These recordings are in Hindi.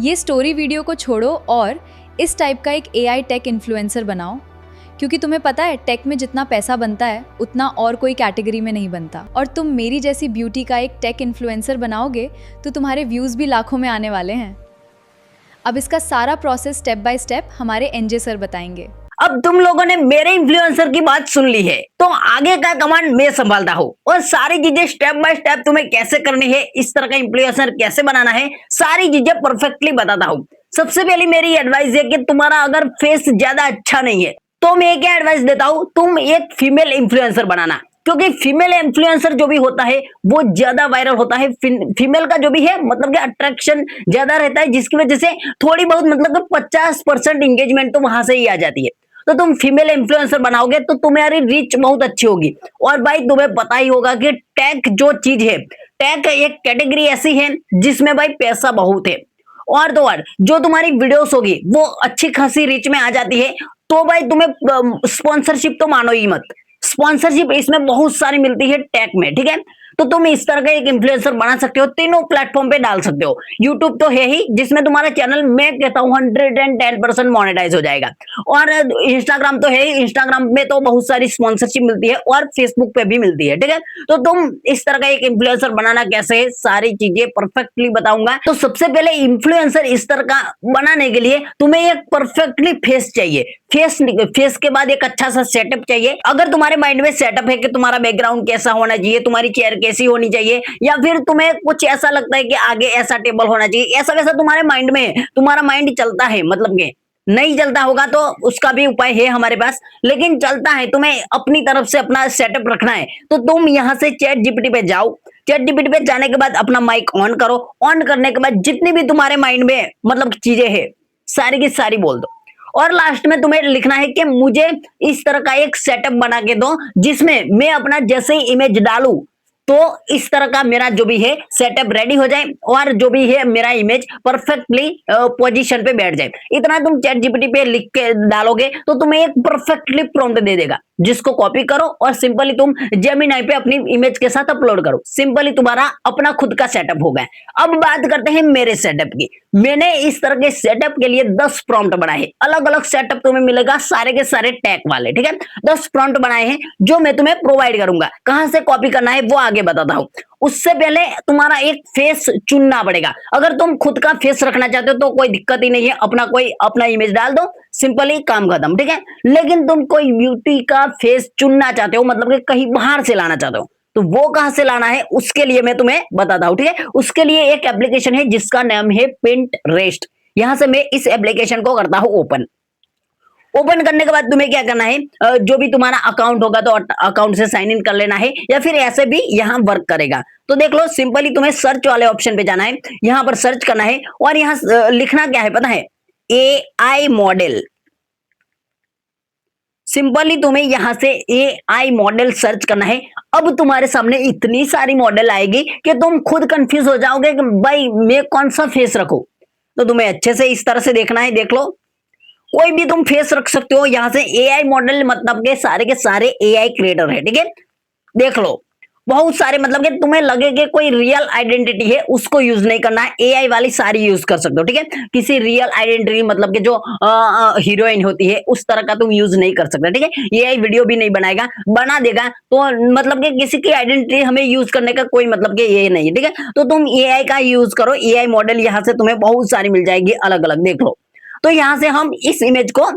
ये स्टोरी वीडियो को छोड़ो और इस टाइप का एक एआई टेक इन्फ्लुएंसर बनाओ, क्योंकि तुम्हें पता है टेक में जितना पैसा बनता है उतना और कोई कैटेगरी में नहीं बनता। और तुम मेरी जैसी ब्यूटी का एक टेक इन्फ्लुएंसर बनाओगे तो तुम्हारे व्यूज़ भी लाखों में आने वाले हैं। अब इसका सारा प्रोसेस स्टेप बाय स्टेप हमारे एनजे सर बताएंगे। अब तुम लोगों ने मेरे इन्फ्लुएंसर की बात सुन ली है, तो आगे का कमांड मैं संभालता हूँ और सारी चीजें स्टेप बाय स्टेप तुम्हें कैसे करनी है, इस तरह का इन्फ्लुएंसर कैसे बनाना है, सारी चीजें परफेक्टली बताता हूँ। सबसे पहली मेरी एडवाइस है कि तुम्हारा अगर फेस ज्यादा अच्छा नहीं है तो मैं क्या एडवाइस देता हूँ, तुम एक फीमेल इन्फ्लुएंसर बनाना, क्योंकि फीमेल इन्फ्लुएंसर जो भी होता है वो ज्यादा वायरल होता है। फीमेल का जो भी है मतलब कि अट्रैक्शन ज्यादा रहता है, जिसकी वजह से थोड़ी बहुत मतलब कि 50% एंगेजमेंट तो वहां से ही आ जाती है। तो तुम फीमेल इन्फ्लुएंसर बनाओगे तो तुम्हारी रीच बहुत अच्छी होगी। और भाई तुम्हें पता ही होगा कि टेक जो चीज है, टेक एक कैटेगरी ऐसी है जिसमें भाई पैसा बहुत है। और तो और जो तुम्हारी वीडियोस होगी वो अच्छी खासी रीच में आ जाती है, तो भाई तुम्हें स्पॉन्सरशिप तो मानो ही मत, स्पॉन्सरशिप इसमें बहुत सारी मिलती है टेक में, ठीक है। तो तुम इस तरह का एक इन्फ्लुएंसर बना सकते हो, तीनों प्लेटफॉर्म पे डाल सकते हो। यूट्यूब तो है ही, जिसमें तुम्हारा चैनल मैं कहता हूँ 110% मोनेटाइज हो जाएगा। और इंस्टाग्राम तो है ही, इंस्टाग्राम में तो बहुत सारी स्पॉन्सरशिप मिलती है और फेसबुक पे भी मिलती है, ठीक है। तो तुम इस तरह का एक इन्फ्लुएंसर बनाना कैसे है, सारी चीजें परफेक्टली बताऊंगा। तो सबसे पहले इन्फ्लुएंसर इस तरह का बनाने के लिए तुम्हें एक परफेक्टली फेस चाहिए। फेस के बाद एक अच्छा सा सेटअप चाहिए। अगर तुम्हारे माइंड में सेटअप है कि तुम्हारा बैकग्राउंड कैसा होना चाहिए, तुम्हारी चेयर कैसी होनी चाहिए, या फिर तुम्हें कुछ ऐसा लगता है कि आगे ऐसा टेबल होना चाहिए, ऐसा वैसा तुम्हारे माइंड में है, तुम्हारा माइंड चलता है, मतलब कि नहीं चलता होगा तो उसका भी उपाय है हमारे पास, लेकिन चलता है, तुम्हें अपनी तरफ से अपना सेटअप रखना है, तो तुम यहां से चैट जीपीटी पे जाओ। चैट जीपीटी पे जाने के बाद अपना माइक ऑन करो। ऑन करने के बाद जितनी भी तुम्हारे माइंड में मतलब चीजें हैं सारी की सारी बोल दो। और लास्ट में तुम्हें लिखना है कि मुझे इस तरह का एक सेटअप बना के दो जिसमें मैं अपना जैसे ही इमेज डालूं तो इस तरह का मेरा जो भी है सेटअप रेडी हो जाए और जो भी है मेरा इमेज परफेक्टली पोजीशन पे बैठ जाए। इतना तुम चैट जीपीटी पे लिख के डालोगे तो तुम्हें एक परफेक्टली प्रॉम्प्ट दे देगा, जिसको कॉपी करो और सिंपली तुम जेमिनी पे अपनी इमेज के साथ अपलोड करो। सिंपली तुम्हारा अपना खुद का सेटअप हो गया। अब बात करते हैं मेरे सेटअप की। मैंने इस तरह के सेटअप के लिए 10 प्रॉम्प्ट बनाए हैं। अलग अलग सेटअप तुम्हें मिलेगा, सारे के सारे टैग वाले, ठीक है। 10 प्रॉम्प्ट बनाए हैं जो मैं तुम्हें प्रोवाइड करूंगा। कहां से कॉपी करना है वो आगे बताता हूं। उससे पहले तुम्हारा एक फेस चुनना पड़ेगा। अगर तुम खुद का फेस रखना चाहते हो तो कोई दिक्कत ही नहीं है, अपना इमेज डाल दो, सिंपली काम खत्म, ठीक है। लेकिन तुम कोई ब्यूटी का फेस चुनना चाहते हो, मतलब कि कहीं बाहर से लाना चाहते हो, तो वो कहां से लाना है उसके लिए मैं तुम्हें बताता हूं, ठीक है। उसके लिए एक एप्लीकेशन है जिसका नाम है पिंटरेस्ट। यहां से मैं इस एप्लीकेशन को करता हूं ओपन। ओपन करने के बाद तुम्हें क्या करना है, जो भी तुम्हारा अकाउंट होगा तो अकाउंट से साइन इन कर लेना है, या फिर ऐसे भी यहां वर्क करेगा। तो देख लो, सिंपली तुम्हें सर्च वाले ऑप्शन पे जाना है, यहां पर सर्च करना है और यहां लिखना क्या है पता है, एआई मॉडल। सिंपली तुम्हें यहां से एआई मॉडल सर्च करना है। अब तुम्हारे सामने इतनी सारी मॉडल आएगी कि तुम खुद कंफ्यूज हो जाओगे कि भाई मैं कौन सा फेस रखूं। तो तुम्हें अच्छे से इस तरह से देखना है, देख लो, कोई भी तुम फेस रख सकते हो। यहां से एआई मॉडल मतलब के सारे एआई क्रिएटर है, ठीक है। देख लो, बहुत सारे, मतलब कि तुम्हें लगे कि कोई रियल आइडेंटिटी है उसको यूज नहीं करना है, एआई वाली सारी यूज कर सकते हो, ठीक है। किसी रियल आइडेंटिटी मतलब कि जो हीरोइन होती है उस तरह का तुम यूज नहीं कर सकते, ठीक है। एआई वीडियो भी नहीं बनाएगा, बना देगा तो मतलब कि किसी की आइडेंटिटी हमें यूज करने का कोई मतलब कि ये नहीं है, ठीक है। तो तुम एआई का यूज करो। एआई मॉडल यहां से तुम्हें बहुत सारी मिल जाएगी अलग अलग, देख लो। तो यहां से हम इस इमेज को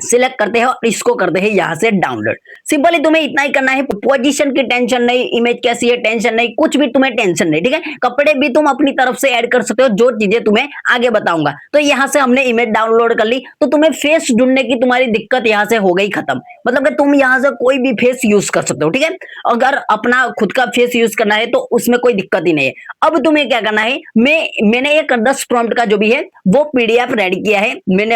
सिलेक्ट करते हैं और इसको करते हैं यहां से डाउनलोड। सिंपली तुम्हें इतना ही करना है, पोजीशन की टेंशन नहीं, इमेज कैसी है टेंशन नहीं, कुछ भी तुम्हें टेंशन नहीं, ठीक है। कपड़े भी तुम अपनी तरफ से ऐड कर सकते हो, जो चीजें तुम्हें आगे बताऊंगा। तो यहां से हमने इमेज डाउनलोड कर ली, तो तुम्हें फेस ढूंढने की तुम्हारी दिक्कत यहां से हो गई खत्म। मतलब कि तुम यहां से कोई भी फेस यूज कर सकते हो, ठीक है। अगर अपना खुद का फेस यूज करना है तो उसमें कोई दिक्कत ही नहीं है। अब तुम्हें क्या करना है, मैंने एक 10 प्रॉम्प्ट का जो भी है वो पीडीएफ रेडी किया है। मैंने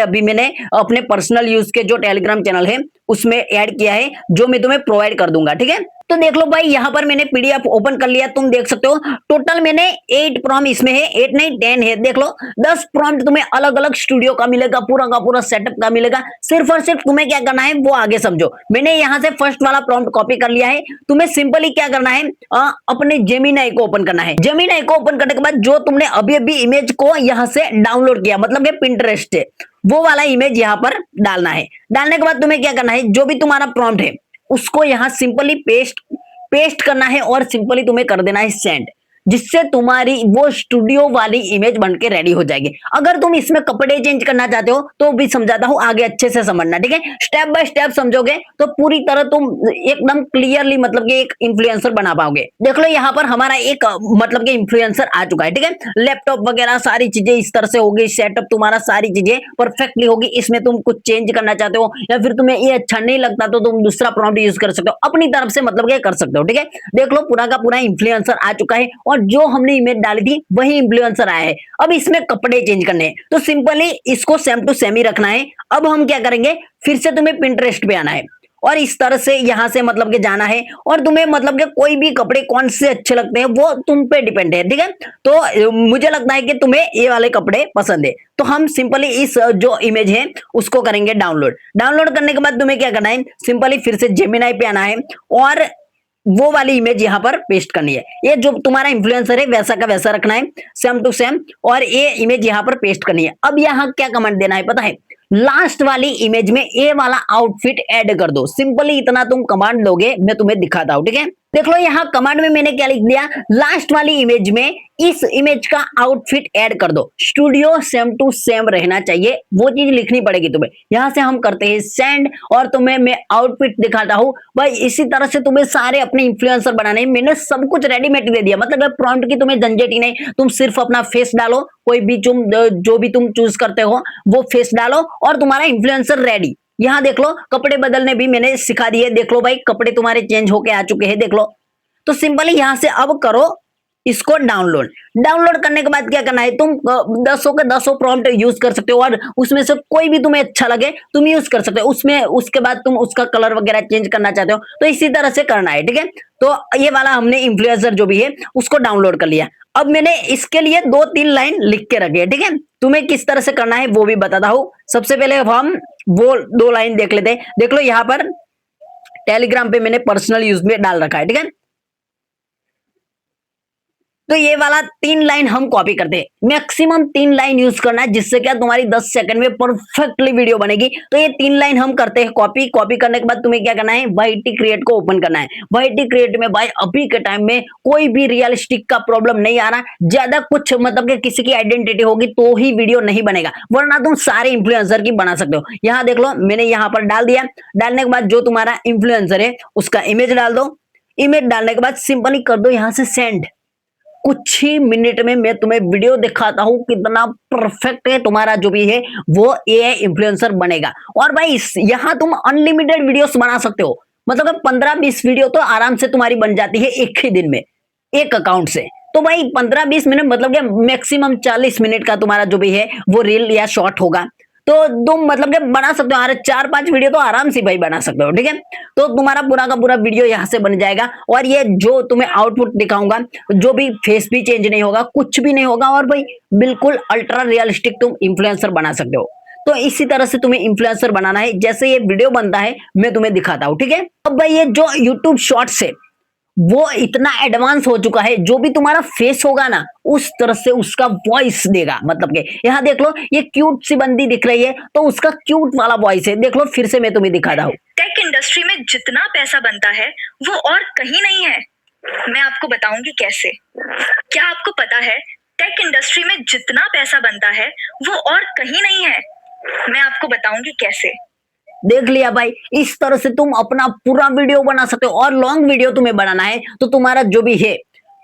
अपने पर्सनल यूज के जो टेलीग्राम चैनल है उसमें ऐड किया है, जो मैं तुम्हें प्रोवाइड कर दूंगा, ठीक है। तो देख लो भाई, यहाँ पर मैंने पीडीएफ ओपन कर लिया, तुम देख सकते हो टोटल मैंने 8 प्रॉम्प्ट इसमें है, 8 नहीं 10 है। देख लो 10 प्रॉम्प्ट तुम्हें अलग अलग स्टूडियो का मिलेगा, पूरा का पूरा सेटअप का मिलेगा। सिर्फ और सिर्फ तुम्हें क्या करना है वो आगे समझो। मैंने यहाँ से फर्स्ट वाला प्रॉम्प्ट कॉपी कर लिया है। तुम्हें सिंपली क्या करना है, अपने जेमिनाई को ओपन करना है। जेमिनाई को ओपन करने के बाद जो तुमने अभी अभी इमेज को यहाँ से डाउनलोड किया, मतलब ये पिंटरेस्ट है, वो वाला इमेज यहाँ पर डालना है। डालने के बाद तुम्हें क्या करना है, जो भी तुम्हारा प्रॉम्प्ट है उसको यहाँ सिंपली पेस्ट करना है और सिंपली तुम्हें कर देना है सेंड, जिससे तुम्हारी वो स्टूडियो वाली इमेज बनके रेडी हो जाएगी। अगर तुम इसमें कपड़े चेंज करना चाहते हो तो भी समझाता हूं, आगे अच्छे से समझना, ठीक है। स्टेप बाय स्टेप समझोगे तो पूरी तरह तुम एकदम क्लियरली मतलब कि एक इन्फ्लुएंसर बना पाओगे। देख लो यहाँ पर हमारा एक मतलब कि इन्फ्लुएंसर आ चुका है, ठीक है। लैपटॉप वगैरह सारी चीजें इस तरह से होगी, सेटअप तुम्हारा सारी चीजें परफेक्टली होगी। इसमें तुम कुछ चेंज करना चाहते हो या फिर तुम्हें ये अच्छा नहीं लगता तो तुम दूसरा प्रॉम्प्ट यूज कर सकते हो, अपनी तरफ से मतलब कि कर सकते हो, ठीक है। देख लो पूरा का पूरा इन्फ्लुएंसर आ चुका है और जो हमने इमेज डाली थी वही इन्फ्लुएंसर आया है। अब इसमें कपड़े चेंज करने हैं तो सिंपली इसको सेम टू सेम ही रखना है। अब हम क्या करेंगे, फिर से तुम्हें पिंटरेस्ट पे आना है और इस तरह से यहां से मतलब के जाना है और तुम्हें मतलब के कोई भी कपड़े कौन से अच्छे लगते हैं वो तुम पे डिपेंड है, ठीक है। तो मुझे लगता है कि तुम्हें ये वाले कपड़े पसंद है, तो हम सिंपली इस जो इमेज है उसको करेंगे डाउनलोड। डाउनलोड करने के बाद तुम्हें क्या करना है, सिंपली फिर से जेमिनाई पे आना है और वो वाली इमेज यहाँ पर पेस्ट करनी है। ये जो तुम्हारा इन्फ्लुएंसर है वैसा का वैसा रखना है, सेम टू सेम, और ये इमेज यहाँ पर पेस्ट करनी है। अब यहाँ क्या कमांड देना है पता है, लास्ट वाली इमेज में ये वाला आउटफिट ऐड कर दो। सिंपली इतना तुम कमांड दोगे, मैं तुम्हें दिखाता हूं, ठीक है। देख लो यहाँ कमांड में मैंने क्या लिख दिया, लास्ट वाली इमेज में इस इमेज का आउटफिट ऐड कर दो, स्टूडियो सेम टू सेम रहना चाहिए, वो चीज लिखनी पड़ेगी तुम्हें। यहां से हम करते हैं सेंड और तुम्हें मैं आउटफिट दिखाता हूं भाई। इसी तरह से तुम्हें सारे अपने इन्फ्लुएंसर बनाने हैं, मैंने सब कुछ रेडीमेड दे दिया, मतलब प्रॉम्प्ट की तुम्हें झंझट ही नहीं। तुम सिर्फ अपना फेस डालो, कोई भी तुम जो भी तुम चूज करते हो वो फेस डालो और तुम्हारा इन्फ्लुएंसर रेडी। यहाँ देख लो कपड़े बदलने भी मैंने सिखा दिए, देख लो भाई कपड़े तुम्हारे चेंज होके आ चुके हैं, देख लो। तो सिंपली यहां से अब करो इसको डाउनलोड। डाउनलोड करने के बाद क्या करना है, तुम 10 के 10 प्रॉम्प्ट यूज कर सकते हो और उसमें से कोई भी तुम्हें अच्छा लगे तुम यूज कर सकते हो उसमें। उसके बाद तुम उसका कलर वगैरह चेंज करना चाहते हो तो इसी तरह से करना है, ठीक है। तो ये वाला हमने इन्फ्लुएंसर जो भी है उसको डाउनलोड कर लिया। अब मैंने इसके लिए 2-3 लाइन लिख के रखी है, ठीक है। तुम्हें किस तरह से करना है वो भी बताता हूं। सबसे पहले हम वो 2 लाइन देख लेते हैं। देख लो यहाँ पर टेलीग्राम पे मैंने पर्सनल यूज में डाल रखा है, ठीक है। तो ये वाला 3 लाइन हम कॉपी करते हैं, मैक्सिमम 3 लाइन यूज करना है, जिससे क्या तुम्हारी 10 सेकंड में परफेक्टली वीडियो बनेगी। तो ये 3 लाइन हम करते हैं कॉपी। कॉपी करने के बाद तुम्हें क्या करना है, वाईटी क्रिएट को ओपन करना है। वाईटी क्रिएट में भाई अभी के टाइम में कोई भी रियलिस्टिक का प्रॉब्लम नहीं आ रहा, ज्यादा कुछ मतलब कि किसी की आइडेंटिटी होगी तो ही वीडियो नहीं बनेगा, वरना तुम सारे इन्फ्लुएंसर की बना सकते हो। यहाँ देख लो मैंने यहाँ पर डाल दिया। डालने के बाद जो तुम्हारा इन्फ्लुएंसर है उसका इमेज डाल दो। इमेज डालने के बाद सिंपली कर दो यहाँ से सेंड। कुछ ही मिनट में मैं तुम्हें वीडियो दिखाता हूं कितना परफेक्ट है तुम्हारा जो भी है वो एआई इन्फ्लुएंसर बनेगा। और भाई यहां तुम अनलिमिटेड वीडियोस बना सकते हो, मतलब 15-20 वीडियो तो आराम से तुम्हारी बन जाती है एक ही दिन में, एक अकाउंट से। तो भाई 15-20 मिनट मतलब कि मैक्सिमम 40 मिनट का तुम्हारा जो भी है वो रील या शॉर्ट होगा, तो तुम मतलब कि बना सकते हो। अरे 4-5 वीडियो तो आराम से भाई बना सकते हो, ठीक है। तो तुम्हारा पूरा का पूरा वीडियो यहाँ से बन जाएगा और ये जो तुम्हें आउटपुट दिखाऊंगा, जो भी फेस भी चेंज नहीं होगा, कुछ भी नहीं होगा और भाई बिल्कुल अल्ट्रा रियलिस्टिक तुम इन्फ्लुएंसर बना सकते हो। तो इसी तरह से तुम्हें इन्फ्लुएंसर बनाना है, जैसे ये वीडियो बनता है मैं तुम्हें दिखाता हूँ, ठीक है। अब भाई ये जो यूट्यूब शॉर्ट्स है वो इतना एडवांस हो चुका है, जो भी तुम्हारा फेस होगा ना उस तरह से उसका वॉइस देगा। मतलब कि यहाँ देख लो ये क्यूट सी बंदी दिख रही है तो उसका क्यूट वाला वॉइस है, देख लो फिर से मैं तुम्हें दिखाता हूँ। टेक इंडस्ट्री में जितना पैसा बनता है वो और कहीं नहीं है, मैं आपको बताऊंगी कैसे। क्या आपको पता है टेक इंडस्ट्री में जितना पैसा बनता है वो और कहीं नहीं है, मैं आपको बताऊंगी कैसे। देख लिया भाई, इस तरह से तुम अपना पूरा वीडियो बना सकते हो। और लॉन्ग वीडियो तुम्हें बनाना है तो तुम्हारा जो भी है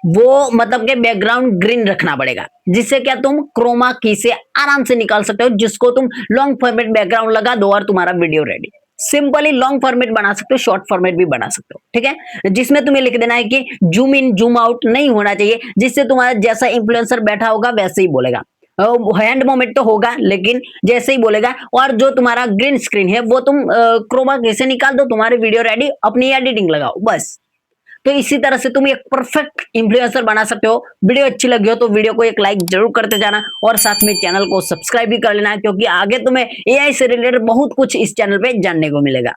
वो मतलब के बैकग्राउंड ग्रीन रखना पड़ेगा, जिससे क्या तुम क्रोमा की से आराम से निकाल सकते हो, जिसको तुम लॉन्ग फॉर्मेट बैकग्राउंड लगा दो और तुम्हारा video ready. Simply long format बना सकते हो, शॉर्ट फॉर्मेट भी बना सकते हो, ठीक है। जिसमें तुम्हें लिख देना है कि जूम इन जूम आउट नहीं होना चाहिए, जिससे तुम्हारा जैसा इन्फ्लुएंसर बैठा होगा वैसे ही बोलेगा। हैंड मोमेंट तो होगा लेकिन जैसे ही बोलेगा। और जो तुम्हारा ग्रीन स्क्रीन है वो तुम क्रोमा की से निकाल दो, तुम्हारे वीडियो रेडी, अपनी एडिटिंग लगाओ बस। तो इसी तरह से तुम एक परफेक्ट इन्फ्लुएंसर बना सकते हो। वीडियो अच्छी लगी हो तो वीडियो को एक लाइक जरूर करते जाना और साथ में चैनल को सब्सक्राइब भी कर लेना, क्योंकि आगे तुम्हें एआई से रिलेटेड बहुत कुछ इस चैनल पे जानने को मिलेगा।